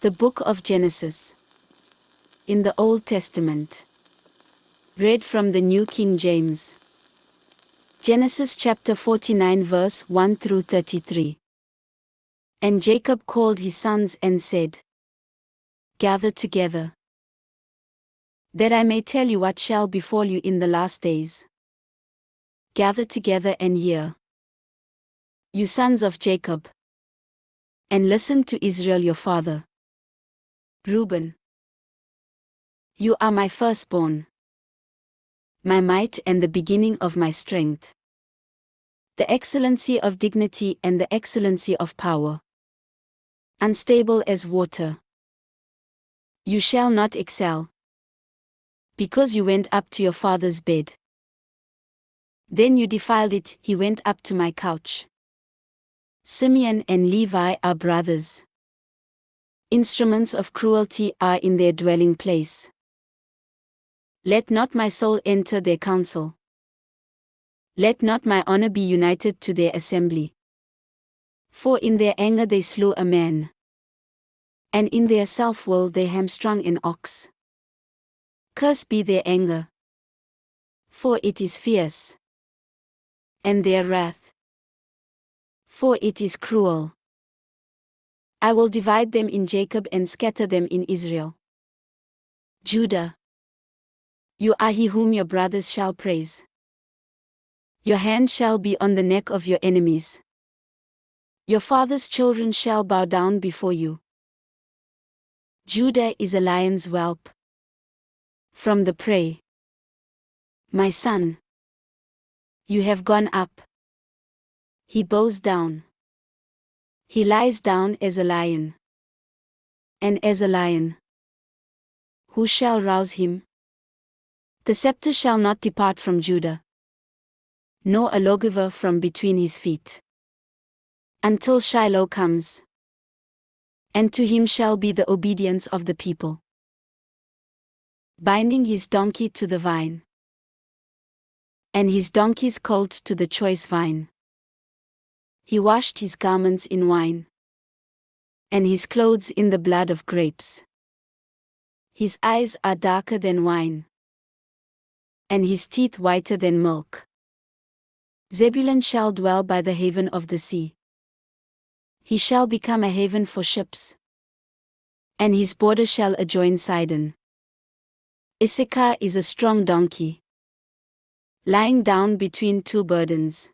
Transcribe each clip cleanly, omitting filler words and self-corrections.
The Book of Genesis. In the Old Testament. Read from the New King James. Genesis chapter 49 verse 1 through 33. And Jacob called his sons and said, Gather together, that I may tell you what shall befall you in the last days. Gather together and hear, you sons of Jacob, and listen to Israel your father. Reuben, you are my firstborn, my might and the beginning of my strength, the excellency of dignity and the excellency of power. Unstable as water, you shall not excel, because you went up to your father's bed. Then you defiled it, he went up to my couch. Simeon and Levi are brothers. Instruments of cruelty are in their dwelling place. Let not my soul enter their council. Let not my honor be united to their assembly. For in their anger they slew a man, and in their self-will they hamstrung an ox. Cursed be their anger, for it is fierce, and their wrath, for it is cruel. I will divide them in Jacob and scatter them in Israel. Judah, you are he whom your brothers shall praise. Your hand shall be on the neck of your enemies. Your father's children shall bow down before you. Judah is a lion's whelp from the prey. My son, you have gone up. He bows down. He lies down as a lion. And as a lion, who shall rouse him? The scepter shall not depart from Judah, nor a lawgiver from between his feet, until Shiloh comes, and to him shall be the obedience of the people. Binding his donkey to the vine, and his donkey's colt to the choice vine. He washed his garments in wine, and his clothes in the blood of grapes. His eyes are darker than wine, and his teeth whiter than milk. Zebulun shall dwell by the haven of the sea. He shall become a haven for ships, and his border shall adjoin Sidon. Issachar is a strong donkey, lying down between two burdens.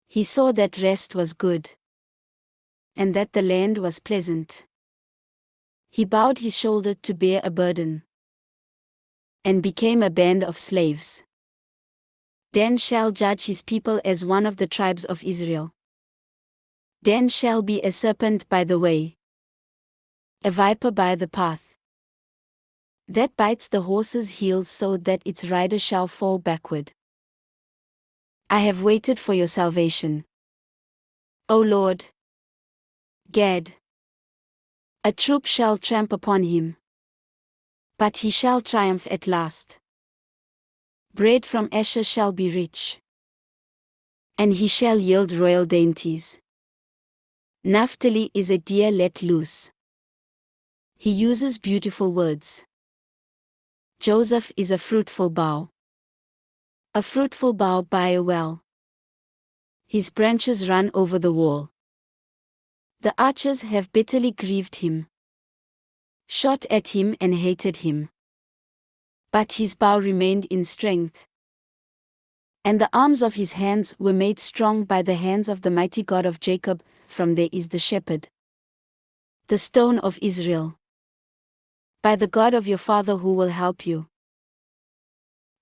He saw that rest was good, and that the land was pleasant. He bowed his shoulder to bear a burden, and became a band of slaves. Dan shall judge his people as one of the tribes of Israel. Dan shall be a serpent by the way, a viper by the path, that bites the horse's heels so that its rider shall fall backward. I have waited for your salvation, O Lord. Gad, a troop shall tramp upon him, but he shall triumph at last. Bread from Asher shall be rich, and he shall yield royal dainties. Naphtali is a deer let loose. He uses beautiful words. Joseph is a fruitful bough by a well. His branches run over the wall. The archers have bitterly grieved him, shot at him and hated him. But his bow remained in strength, and the arms of his hands were made strong by the hands of the mighty God of Jacob. From there is the shepherd, the stone of Israel, by the God of your father who will help you,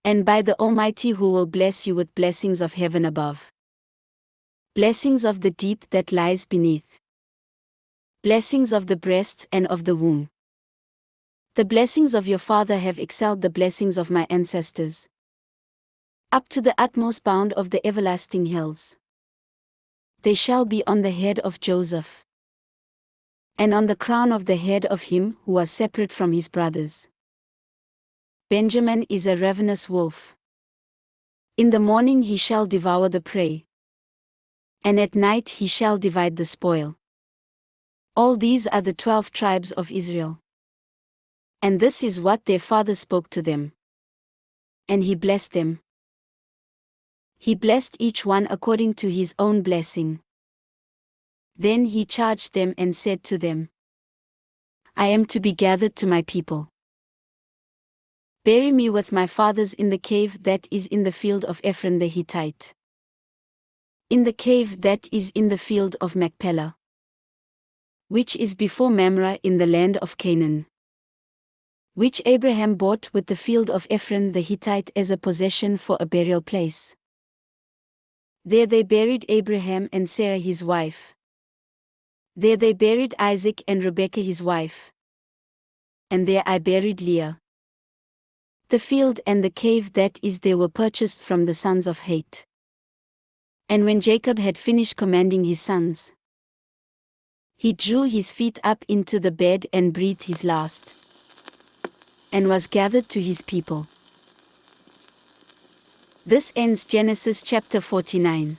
and by the Almighty who will bless you with blessings of heaven above, blessings of the deep that lies beneath, blessings of the breasts and of the womb. The blessings of your father have excelled the blessings of my ancestors, up to the utmost bound of the everlasting hills. They shall be on the head of Joseph, and on the crown of the head of him who was separate from his brothers. Benjamin is a ravenous wolf. In the morning he shall devour the prey, and at night he shall divide the spoil. All these are the 12 tribes of Israel. And this is what their father spoke to them. And he blessed them. He blessed each one according to his own blessing. Then he charged them and said to them, I am to be gathered to my people. Bury me with my fathers in the cave that is in the field of Ephron the Hittite, in the cave that is in the field of Machpelah, which is before Mamre in the land of Canaan, which Abraham bought with the field of Ephron the Hittite as a possession for a burial place. There they buried Abraham and Sarah his wife. There they buried Isaac and Rebekah his wife. And there I buried Leah. The field and the cave that is there were purchased from the sons of Heth. And when Jacob had finished commanding his sons, he drew his feet up into the bed and breathed his last, and was gathered to his people. This ends Genesis chapter 49.